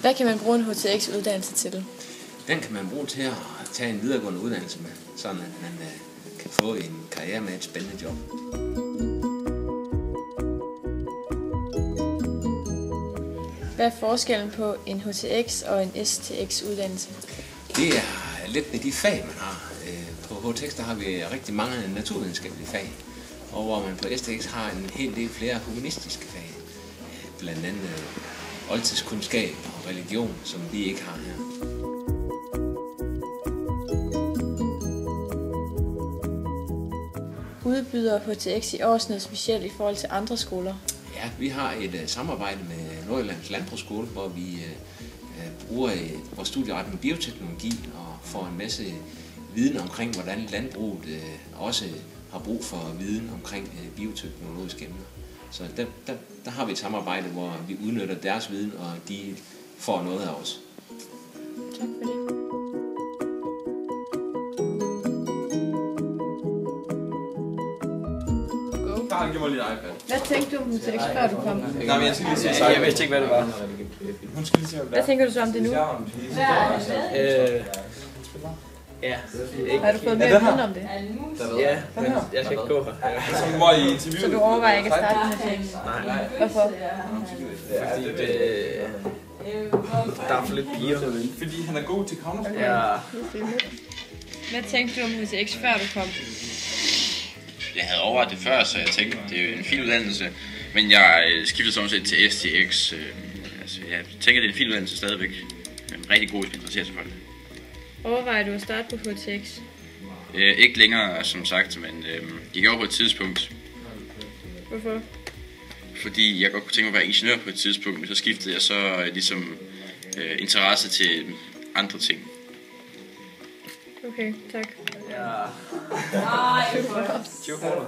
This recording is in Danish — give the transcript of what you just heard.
Hvad kan man bruge en HTX-uddannelse til? Den kan man bruge til at tage en videregående uddannelse med, sådan at man kan få en karriere med et spændende job. Hvad er forskellen på en HTX og en STX-uddannelse? Det er lidt med de fag, man har. På HTX der har vi rigtig mange naturvidenskabelige fag, og hvor man på STX har en hel del flere humanistiske fag. Blandt andet oldtidskundskab og religion, som vi ikke har her. Udbyder HTX i år noget specielt i forhold til andre skoler? Ja, vi har et samarbejde med Nordjyllands Landbrugsskole, hvor vi bruger vores studieretning bioteknologi og får en masse viden omkring, hvordan landbruget også har brug for viden omkring bioteknologiske emner. Så der har vi et samarbejde, hvor vi udnytter deres viden, og de får noget af os. Tak for det. Giv mig lidt iPad. Hvad tænkte du om HTX, før du kom? Nej, men jeg skal lige sige, jeg vidste ikke, hvad det var. Hun skal lige sige, Hvad tænker du så om det nu? Ja. Har du fået mere viden om det? Ja, men jeg skal ikke gå her. så må I interviewe. Så du overvejer ikke at starte med HTX? Nej, Hvorfor? fordi der er for lidt piger. Fordi han er god til Counter-Strike. Ja. Hvad tænkte du om HTX, før du kom? Jeg havde overvejet det før, så jeg tænkte, det er jo en fin uddannelse, men jeg skiftede sådan set til STX. Altså, jeg tænker, det er en fin uddannelse stadigvæk. Rigtig god, hvis man interesserer sig for det. Overvejer du at starte på HTX? Ikke længere, som sagt, men jeg gjorde på et tidspunkt. Hvorfor? Fordi jeg godt kunne tænke mig at være ingeniør på et tidspunkt, men så skiftede jeg så ligesom interesse til andre ting. Okay, tak. Ja. 20 kroner.